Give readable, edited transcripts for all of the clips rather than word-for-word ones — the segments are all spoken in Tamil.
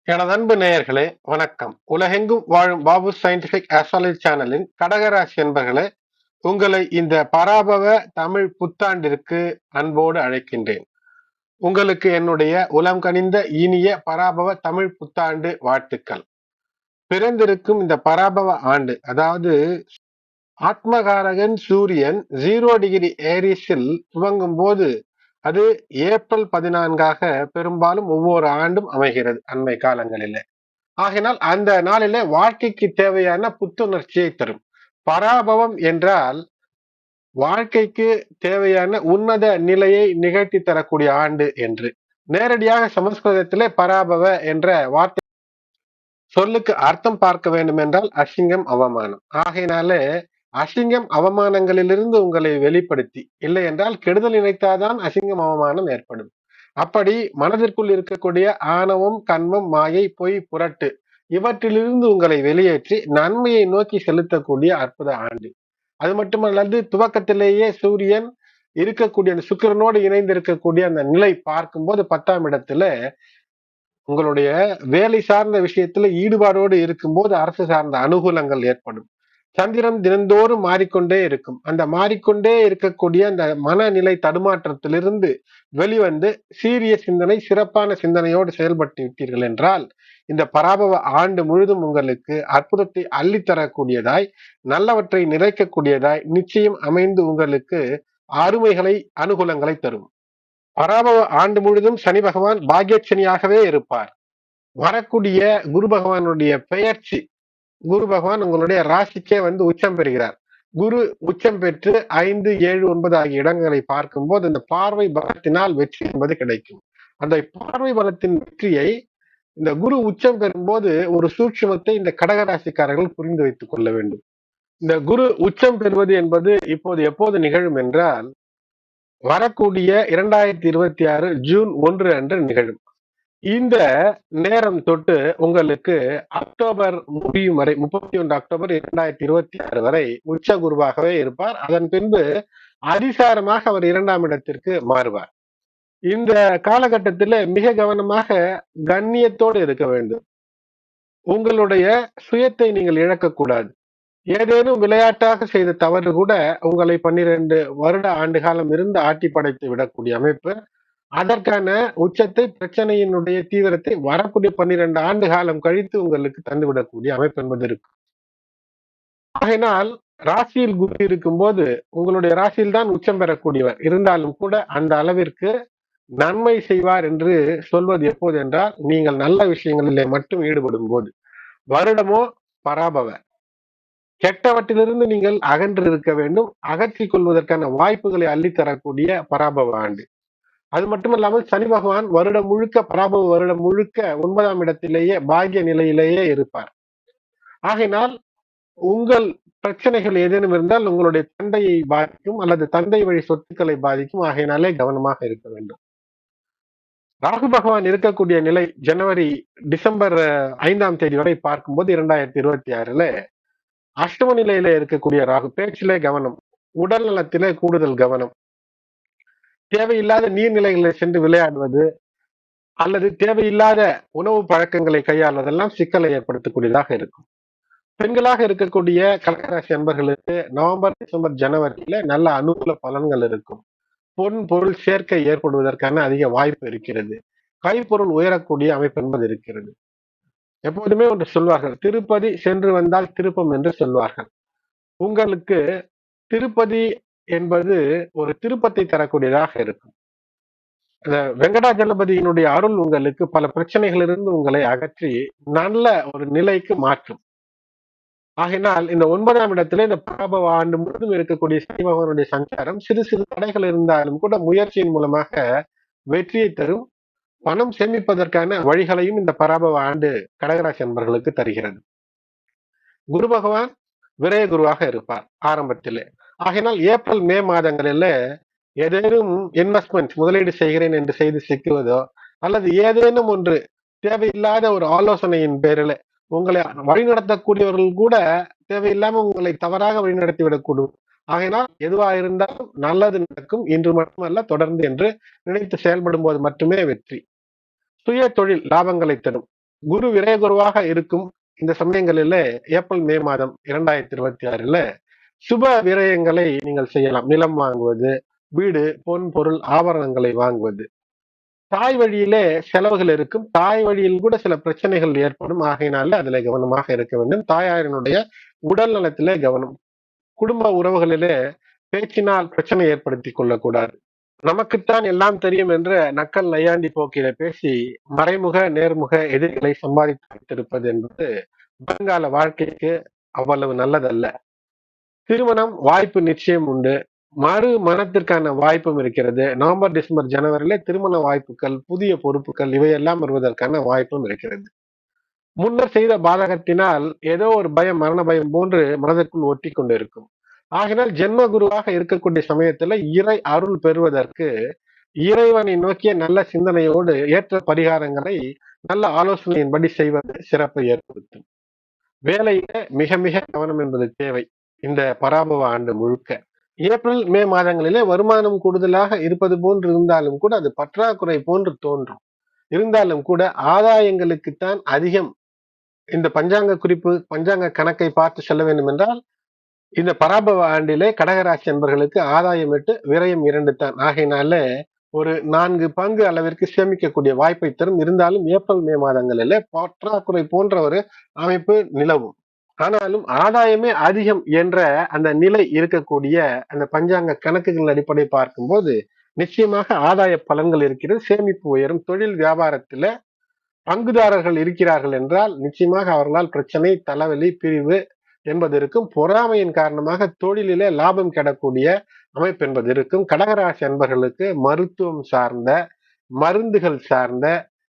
எனது அன்பு நேயர்களே, வணக்கம். உலகெங்கும் வாழும் பாபு சயின்டிபிக் ஆஸ்ட்ராலஜி சேனலின் கடகராசி என்பர்களே, உங்களை இந்த பராபவ தமிழ் புத்தாண்டிற்கு அன்போடு அழைக்கின்றேன். உங்களுக்கு என்னுடைய உளம் கனிந்த இனிய பராபவ தமிழ் புத்தாண்டு வாழ்த்துக்கள். பிறந்திருக்கும் இந்த பராபவ ஆண்டு, அதாவது ஆத்மகாரகன் சூரியன் 0° ஏரிஸில் துவங்கும் போது அது ஏப்ரல் 14 பெரும்பாலும் ஒவ்வொரு ஆண்டும் அமைகிறது அண்மை காலங்களிலே. ஆகினால் அந்த நாளிலே வாழ்க்கைக்கு தேவையான புத்துணர்ச்சியை தரும். பராபவம் என்றால் வாழ்க்கைக்கு தேவையான உன்னத நிலையை நிகழ்த்தி தரக்கூடிய ஆண்டு என்று. நேரடியாக சமஸ்கிருதத்திலே பராபவ என்ற வார்த்தை சொல்லுக்கு அர்த்தம் பார்க்க வேண்டும் என்றால் அசிங்கம், அவமானம். ஆகையினாலே அசிங்கம் அவமானங்களிலிருந்து உங்களை வெளிப்படுத்தி, இல்லை என்றால் கெடுதல் நினைத்தாதான் அசிங்கம் அவமானம் ஏற்படும். அப்படி மனதிற்குள் இருக்கக்கூடிய ஆணவம், கண்மம், மாயை, பொய், புரட்டு இவற்றிலிருந்து உங்களை வெளியேற்றி நன்மையை நோக்கி செலுத்தக்கூடிய அற்புத ஆண்டு. அது மட்டுமல்லாது துவக்கத்திலேயே சூரியன் இருக்கக்கூடிய அந்த சுக்கிரனோடு இணைந்து இருக்கக்கூடிய அந்த நிலை பார்க்கும்போது 10ஆம் இடத்துல உங்களுடைய வேலை சார்ந்த விஷயத்துல ஈடுபாடோடு இருக்கும்போது அரசு சார்ந்த அனுகூலங்கள் ஏற்படும். சந்திரன் தினந்தோறும் மாறிக்கொண்டே இருக்கும். அந்த மாறிக்கொண்டே இருக்கக்கூடிய அந்த மனநிலை தடுமாற்றத்திலிருந்து வெளிவந்து சீரிய சிந்தனை, சிறப்பான சிந்தனையோடு செயல்பட்டு விட்டீர்கள் என்றால் இந்த பராபவ ஆண்டு முழுதும் உங்களுக்கு அற்புதத்தை அள்ளித்தரக்கூடியதாய், நல்லவற்றை நிறைக்கக்கூடியதாய் நிச்சயம் அமைந்து உங்களுக்கு அருமைகளை, அனுகூலங்களை தரும். பராபவ ஆண்டு முழுதும் சனி பகவான் பாக்கியச்சனியாகவே இருப்பார். வரக்கூடிய குரு பகவானுடைய பெயர்ச்சி, குரு பகவான் உங்களுடைய ராசிக்கே வந்து உச்சம் பெறுகிறார். குரு உச்சம் பெற்று 5, 7, 9 ஆகிய இடங்களை பார்க்கும்போது அந்த பார்வை பலத்தினால் வெற்றி என்பது கிடைக்கும். அந்த பார்வை பலத்தின் வெற்றியை இந்த குரு உச்சம் பெறும்போது ஒரு சூட்சுமத்தை இந்த கடகராசிக்காரர்கள் புரிந்து வைத்துக் கொள்ள வேண்டும். இந்த குரு உச்சம் பெறுவது என்பது இப்போது எப்போது நிகழும் என்றால் வரக்கூடிய 2026 ஜூன் 1 அன்று நிகழும். இந்த நேரம் தொட்டு உங்களுக்கு அக்டோபர் முடியும் வரை 31 அக்டோபர் 2026 வரை உச்ச குருவாகவே இருப்பார். அதன் பின்பு அதிசாரமாக அவர் 2ஆம் இடத்திற்கு மாறுவார். இந்த காலகட்டத்தில் மிக கவனமாக கண்ணியத்தோடு இருக்க வேண்டும். உங்களுடைய சுயத்தை நீங்கள் இழக்கக்கூடாது. ஏதேனும் விளையாட்டாக செய்த தவறு கூட உங்களை 12 வருட ஆண்டு காலம் இருந்து ஆட்டி படைத்து விடக்கூடிய அமைப்பு. அதற்கான உச்சத்தை, பிரச்சனையினுடைய தீவிரத்தை வரக்கூடிய 12 ஆண்டு காலம் கழித்து உங்களுக்கு தந்துவிடக்கூடிய அமைப்பு என்பது இருக்கு. ஆகையினால் ராசியில் குரு இருக்கும்போது உங்களுடைய ராசியில் தான் உச்சம் பெறக்கூடியவர் இருந்தாலும் கூட அந்த அளவிற்கு நன்மை செய்வார் என்று சொல்வது எப்போது என்றால் நீங்கள் நல்ல விஷயங்களிலே மட்டும் ஈடுபடும் போது. வருடமோ பராபவ, கெட்டவற்றிலிருந்து நீங்கள் அகன்று இருக்க வேண்டும். அகற்றிக் கொள்வதற்கான வாய்ப்புகளை அள்ளித்தரக்கூடிய பராபவ ஆண்டு. அது மட்டுமல்லாமல் சனி பகவான் வருடம் முழுக்க, பராபவ வருடம் முழுக்க 9ஆம் இடத்திலேயே பாக்கிய நிலையிலேயே இருப்பார். ஆகையினால் உங்கள் பிரச்சனைகள் ஏதேனும் இருந்தால் உங்களுடைய தந்தையை பாதிக்கும் அல்லது தந்தை வழி சொத்துக்களை பாதிக்கும். ஆகையினாலே கவனமாக இருக்க வேண்டும். ராகு பகவான் இருக்கக்கூடிய நிலை ஜனவரி, டிசம்பர் 5ஆம் தேதி வரை பார்க்கும்போது 2026ல அஷ்டம நிலையில இருக்கக்கூடிய ராகு பேச்சிலே கவனம், உடல் நலத்திலே கூடுதல் கவனம், தேவையில்லாத நீர்நிலைகளில் சென்று விளையாடுவது அல்லது தேவையில்லாத உணவு பழக்கங்களை கையாள்வதெல்லாம் சிக்கலை ஏற்படுத்தக்கூடியதாக இருக்கும். பெண்களாக இருக்கக்கூடிய கடகராசி அன்பர்களுக்கு நவம்பர், டிசம்பர், ஜனவரியில நல்ல அனுகூல பலன்கள் இருக்கும். பொன் பொருள் சேர்க்கை ஏற்படுவதற்கான அதிக வாய்ப்பு இருக்கிறது. கைப்பொருள் உயரக்கூடிய அமைப்பு என்பது இருக்கிறது. எப்போதுமே ஒன்று சொல்வார்கள், திருப்பதி சென்று வந்தால் திருப்பம் என்று சொல்வார்கள். உங்களுக்கு திருப்பதி என்பது ஒரு திருப்பத்தை தரக்கூடியதாக இருக்கும். வெங்கடாஜலபதியினுடைய அருள் உங்களுக்கு பல பிரச்சனைகளிலிருந்து உங்களை அகற்றி நல்ல ஒரு நிலைக்கு மாற்றும். ஆகினால் இந்த 9ஆம் இடத்துல இந்த பராபவ ஆண்டு முழுவதும் இருக்கக்கூடிய சனி பகவானுடைய சஞ்சாரம் சிறு சிறு தடைகள் இருந்தாலும் கூட முயற்சியின் மூலமாக வெற்றியை தரும். பணம் சேமிப்பதற்கான வழிகளையும் இந்த பராபவ ஆண்டு கடகராசி அன்பர்களுக்கு தருகிறது. குரு பகவான் விரய குருவாக இருப்பார் ஆரம்பத்திலே. ஆகினால் ஏப்ரல், மே மாதங்களில ஏதேனும் இன்வெஸ்ட்மெண்ட் முதலீடு செய்கிறேன் என்று செய்து சிக்குவதோ அல்லது ஏதேனும் ஒன்று தேவையில்லாத ஒரு ஆலோசனையின் பேரில் உங்களை வழிநடத்தக்கூடியவர்கள் கூட தேவையில்லாம உங்களை தவறாக வழிநடத்தி விடக்கூடும். ஆகையினால் எதுவாக இருந்தாலும் நல்லது நடக்கும், இன்று மட்டுமல்ல தொடர்ந்து என்று நினைத்து செயல்படும் போது மட்டுமே வெற்றி. சுய தொழில் லாபங்களை தரும். குரு விரயகுருவாக இருக்கும் இந்த சமயங்களில ஏப்ரல் மே மாதம் 2026 சுப விரயங்களை நீங்கள் செய்யலாம். நிலம் வாங்குவது, வீடு, பொன் பொருள் ஆபரணங்களை வாங்குவது. தாய் வழியிலே செலவுகள் இருக்கும். தாய் வழியில் கூட சில பிரச்சனைகள் ஏற்படும். ஆகையினால அதுல கவனமாக இருக்க வேண்டும். தாயாரினுடைய உடல் நலத்திலே கவனம். குடும்ப உறவுகளிலே பேச்சினால் பிரச்சனை ஏற்படுத்திக் கொள்ளக்கூடாது. நமக்குத்தான் எல்லாம் தெரியும் என்ற நக்கல் நையாண்டி போக்கில பேசி மறைமுக நேர்முக எதிரிகளை சம்பாதித்து வைத்திருப்பது என்பது வருங்கால வாழ்க்கைக்கு அவ்வளவு நல்லதல்ல. திருமணம் வாய்ப்பு நிச்சயம் உண்டு. மறு மனத்திற்கான வாய்ப்பும் இருக்கிறது. நவம்பர், டிசம்பர், ஜனவரியிலே திருமண வாய்ப்புகள், புதிய பொறுப்புகள் இவையெல்லாம் வருவதற்கான வாய்ப்பும் இருக்கிறது. முன்னர் செய்த பாதகத்தினால் ஏதோ ஒரு பயம், மரண பயம் போன்று மனதிற்குள் ஒட்டி கொண்டு இருக்கும். ஆகினால் ஜென்ம குருவாக இருக்கக்கூடிய சமயத்துல இறை அருள் பெறுவதற்கு இறைவனை நோக்கிய நல்ல சிந்தனையோடு ஏற்ற பரிகாரங்களை நல்ல ஆலோசனையின்படி செய்வது சிறப்பை ஏற்படுத்தும். வேலையில மிக மிக கவனம் என்பது தேவை. இந்த பராபவ ஆண்டு முழுக்க ஏப்ரல் மே மாதங்களிலே வருமானம் கூடுதலாக இருப்பது போன்று இருந்தாலும் கூட அது பற்றாக்குறை போன்று தோன்றும். இருந்தாலும் கூட ஆதாயங்களுக்குத்தான் அதிகம். இந்த பஞ்சாங்க குறிப்பு, பஞ்சாங்க கணக்கை பார்த்து செல்ல வேண்டும் என்றால் இந்த பராபவ ஆண்டிலே கடகராசி என்பர்களுக்கு ஆதாயம் 8, விரயம் 2 தான். ஆகையினால ஒரு 4 பங்கு அளவிற்கு சேமிக்கக்கூடிய வாய்ப்பை தரும். இருந்தாலும் ஏப்ரல் மே மாதங்களிலே பற்றாக்குறை போன்ற ஒரு அமைப்பு நிலவும். ஆனாலும் ஆதாயமே அதிகம் என்ற அந்த நிலை இருக்கக்கூடிய அந்த பஞ்சாங்க கணக்குகள் அடிப்படை பார்க்கும்போது நிச்சயமாக ஆதாய பலன்கள் இருக்கிறது. சேமிப்பு உயரும். தொழில் வியாபாரத்துல பங்குதாரர்கள் இருக்கிறார்கள் என்றால் நிச்சயமாக அவர்களால் பிரச்சனை, தலைவலி, பிரிவு என்பது இருக்கும். பொறாமையின் காரணமாக தொழிலிலே லாபம் கெடக்கூடிய அமைப்பு என்பது இருக்கும். கடகராசி அன்பர்களுக்கு மருத்துவம் சார்ந்த, மருந்துகள் சார்ந்த,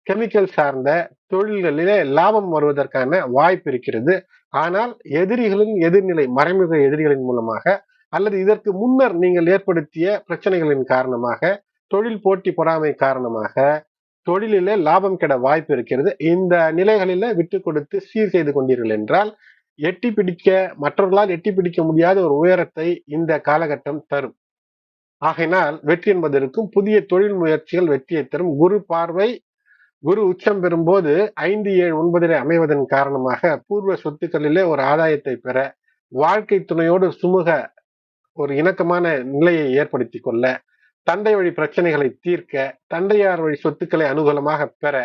கெமிக்கல் சார்ந்த தொழில்களிலே லாபம் வருவதற்கான வாய்ப்பு இருக்கிறது. ஆனால் எதிரிகளின் எதிர்நிலை, மறைமுக எதிரிகளின் மூலமாக அல்லது இதற்கு முன்னர் நீங்கள் ஏற்படுத்திய பிரச்சனைகளின் காரணமாக, தொழில் போட்டி பொறாமை காரணமாக தொழிலிலே லாபம் கெட வாய்ப்பு இருக்கிறது. இந்த நிலைகளில விட்டு கொடுத்து சீர் செய்து கொண்டீர்கள் என்றால் எட்டி பிடிக்க மற்றவர்களால் எட்டி பிடிக்க முடியாத ஒரு உயரத்தை இந்த காலகட்டம் தரும். ஆகையினால் வெற்றி என்பது இருக்கும். புதிய தொழில் முயற்சிகள் வெற்றியை தரும். குரு பார்வை, குரு உச்சம் பெறும்போது 5, 7, 9 அமைவதன் காரணமாக பூர்வ சொத்துக்களிலே ஒரு ஆதாயத்தை பெற, வாழ்க்கை துணையோடு சுமூக ஒரு இணக்கமான நிலையை ஏற்படுத்திக் கொள்ள, தந்தை வழி பிரச்சனைகளை தீர்க்க, தந்தையார் வழி சொத்துக்களை அனுகூலமாக பெற,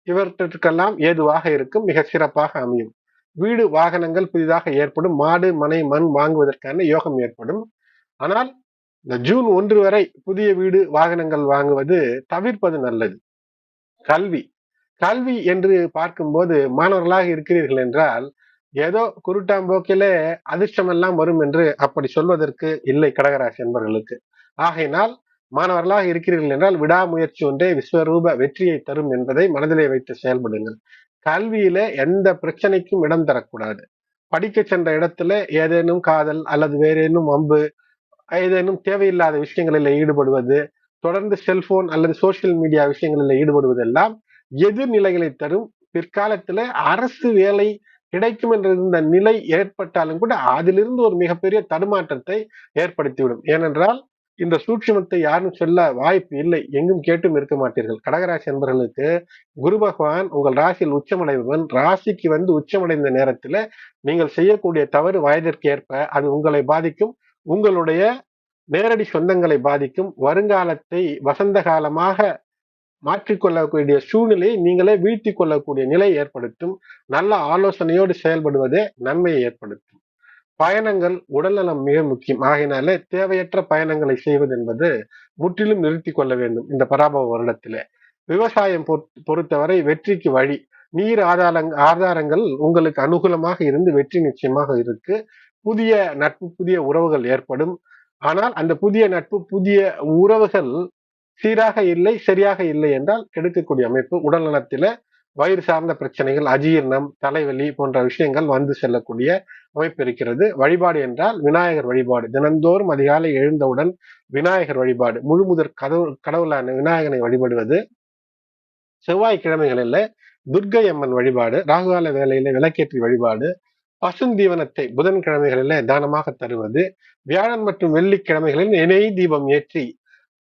இவற்றிற்கெல்லாம் ஏதுவாக இருக்கும். மிக சிறப்பாக அமையும். வீடு வாகனங்கள் புதிதாக ஏற்படும். மாடு மனை மண் வாங்குவதற்கான யோகம் ஏற்படும். ஆனால் இந்த ஜூன் 1 வரை புதிய வீடு வாகனங்கள் வாங்குவது தவிர்ப்பது நல்லது. கல்வி கல்வி என்று பார்க்கும்போது மாணவர்களாக இருக்கிறீர்கள் என்றால் ஏதோ குருட்டாம்போக்கிலே அதிர்ஷ்டம் எல்லாம் வரும் என்று அப்படி சொல்வதற்கு இல்லை கடகராசி என்பவர்களுக்கு. ஆகையினால் மாணவர்களாக இருக்கிறீர்கள் என்றால் விடாமுயற்சி ஒன்றே விஸ்வரூப வெற்றியை தரும் என்பதை மனதிலே வைத்து செயல்படுங்கள். கல்வியில எந்த பிரச்சனைக்கும் இடம் தரக்கூடாது. படிக்க சென்ற இடத்துல ஏதேனும் காதல் அல்லது வேறேனும் வம்பு, ஏதேனும் தேவையில்லாத விஷயங்களில் ஈடுபடுவது, தொடர்ந்து செல்போன் அல்லது சோசியல் மீடியா விஷயங்களில் ஈடுபடுவதெல்லாம் எதிர்நிலைகளை தரும். பிற்காலத்துல அரசு வேலை கிடைக்கும் என்ற இந்த நிலை ஏற்பட்டாலும் கூட அதிலிருந்து ஒரு மிகப்பெரிய தடுமாற்றத்தை ஏற்படுத்திவிடும். ஏனென்றால் இந்த சூட்சுமத்தை யாரும் சொல்ல வாய்ப்பு இல்லை. எங்கும் கேட்டும் இருக்க மாட்டீர்கள். கடகராசி என்பவர்களுக்கு குரு பகவான் உங்கள் ராசியில் உச்சமடைவன். ராசிக்கு வந்து உச்சமடைந்த நேரத்துல நீங்கள் செய்யக்கூடிய தவறு வயதிற்கு ஏற்ப அது உங்களை பாதிக்கும். உங்களுடைய நேரடி சொந்தங்களை பாதிக்கும். வருங்காலத்தை வசந்த காலமாக மாற்றிக்கொள்ளக்கூடிய சூழ்நிலையை நீங்களே வீழ்த்தி கொள்ளக்கூடிய நிலை ஏற்படுத்தும். நல்ல ஆலோசனையோடு செயல்படுவதே நன்மையை ஏற்படுத்தும். பயணங்கள் உடல்நலம் மிக முக்கியம். ஆகையினாலே தேவையற்ற பயணங்களை செய்வது என்பது முற்றிலும் நிறுத்தி கொள்ள வேண்டும் இந்த பராபவ வருடத்திலே. விவசாயம் பொறுத்தவரை வெற்றிக்கு வழி. நீர் ஆதாரங்கள் உங்களுக்கு அனுகூலமாக இருந்து வெற்றி நிச்சயமாக இருக்கு. புதிய நட்பு, புதிய உறவுகள் ஏற்படும். ஆனால் அந்த புதிய நட்பு, புதிய உறவுகள் சீராக இல்லை, சரியாக இல்லை என்றால் கெடுக்கக்கூடிய அமைப்பு. உடல் நலத்தில வயிறு சார்ந்த பிரச்சனைகள், அஜீரணம், தலைவலி போன்ற விஷயங்கள் வந்து செல்லக்கூடிய அமைப்பு இருக்கிறது. வழிபாடு என்றால் விநாயகர் வழிபாடு. தினந்தோறும் அதிகாலை எழுந்தவுடன் விநாயகர் வழிபாடு, முழுமுதற் கடவுளான விநாயகனை வழிபடுவது. செவ்வாய்க்கிழமைகளில துர்க்கை அம்மன் வழிபாடு, ராகுகால வேளையில விளக்கேற்றி வழிபாடு, பசுந்தீவனத்தை புதன்கிழமைகளில தானமாக தருவது, வியாழன் மற்றும் வெள்ளிக்கிழமைகளில் எண்ணெய் தீபம் ஏற்றி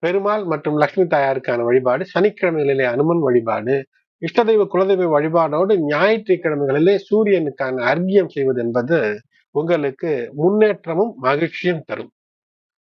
பெருமாள் மற்றும் லட்சுமி தாயாருக்கான வழிபாடு, சனிக்கிழமைகளிலே அனுமன் வழிபாடு, இஷ்ட தெய்வ குலதெய்வ வழிபாடோடு ஞாயிற்றுக்கிழமைகளிலே சூரியனுக்கான அர்க்கியம் செய்வது என்பது உங்களுக்கு முன்னேற்றமும் மகிழ்ச்சியும் தரும்.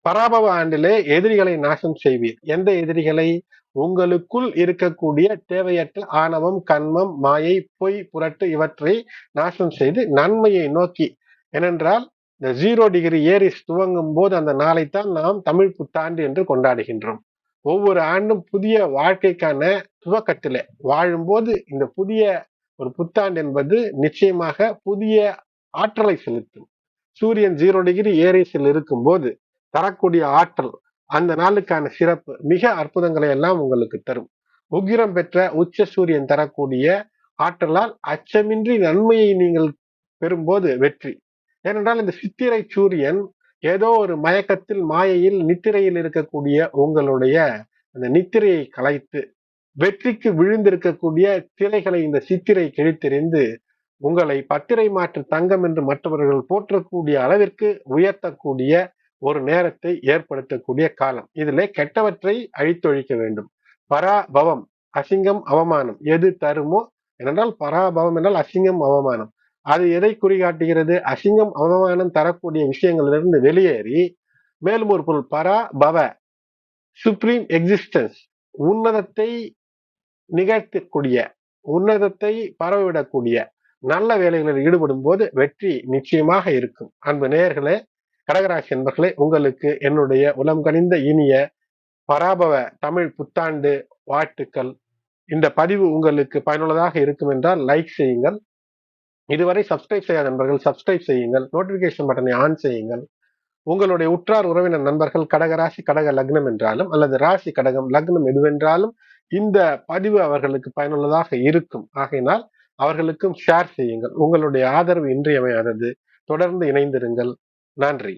பராபவ ஆண்டிலே எதிரிகளை நாசம் செய்வீர். எந்த எதிரிகளை? உங்களுக்குள் இருக்கக்கூடிய தேவையற்ற ஆணவம், கன்மம், மாயை, பொய், புரட்டு இவற்றை நாசம் செய்து நன்மையை நோக்கி. ஏனென்றால் இந்த 0° ஏரிஸ் துவங்கும் போது அந்த நாளைத்தான் நாம் தமிழ் புத்தாண்டு என்று கொண்டாடுகின்றோம். ஒவ்வொரு ஆண்டும் புதிய வாழ்க்கைக்கான துவக்கத்திலே வாழும்போது இந்த புதிய ஒரு புத்தாண்டு என்பது நிச்சயமாக புதிய ஆற்றலை செலுத்தும். சூரியன் 0° ஏரிஸில் இருக்கும் போது தரக்கூடிய ஆற்றல் அந்த நாளுக்கான சிறப்பு மிக அற்புதங்களை எல்லாம் உங்களுக்கு தரும். உக்கிரம் பெற்ற உச்ச சூரியன் தரக்கூடிய ஆற்றலால் அச்சமின்றி நன்மையை நீங்கள் பெறும்போது வெற்றி. ஏனென்றால் இந்த சித்திரை சூரியன் ஏதோ ஒரு மயக்கத்தில் மாயையில் நித்திரையில் இருக்கக்கூடிய உங்களுடைய அந்த நித்திரையை கலைத்து வெற்றிக்கு விழுந்திருக்கக்கூடிய திரைகளை இந்த சித்திரை கிழித்தெறிந்து உங்களை பத்திரை மாற்று தங்கம் என்று மற்றவர்கள் போற்றக்கூடிய அளவிற்கு உயர்த்தக்கூடிய ஒரு நேரத்தை ஏற்படுத்தக்கூடிய காலம். இதிலே கெட்டவற்றை அழித்தொழிக்க வேண்டும். பராபவம் அசிங்கம் அவமானம் எது தருமோ, ஏனென்றால் பராபவம் என்றால் அசிங்கம் அவமானம். அது எதை குறிகாட்டுகிறது? அசிங்கம் அவமானம் தரக்கூடிய விஷயங்களிலிருந்து வெளியேறி மேலும் ஒரு பொருள் பராபவ சுப்ரீம் எக்ஸிஸ்டன்ஸ், உன்னதத்தை நிகழ்த்தக்கூடிய, உன்னதத்தை பரவிடக்கூடிய நல்ல வேலைகளில் ஈடுபடும் போது வெற்றி நிச்சயமாக இருக்கும். அன்பு நேயர்களே, கடகராசி என்பர்களே, உங்களுக்கு என்னுடைய உளம் கனிந்த இனிய பராபவ தமிழ் புத்தாண்டு வாழ்த்துக்கள். இந்த பதிவு உங்களுக்கு பயனுள்ளதாக இருக்கும் என்றால் லைக் செய்யுங்கள். இதுவரை சப்ஸ்கிரைப் செய்யாத நண்பர்கள் சப்ஸ்கிரைப் செய்யுங்கள். நோட்டிபிகேஷன் பட்டனை ஆன் செய்யுங்கள். உங்களுடைய உற்றார் உறவினர் நண்பர்கள் கடகராசி கடக லக்னம் என்றாலும் அல்லது ராசி கடகம் லக்னம் எதுவென்றாலும் இந்த பதிவு அவர்களுக்கு பயனுள்ளதாக இருக்கும். ஆகையினால் அவர்களுக்கும் ஷேர் செய்யுங்கள். உங்களுடைய ஆதரவு இன்றியமையாதது. தொடர்ந்து இணைந்திருங்கள். நன்றி.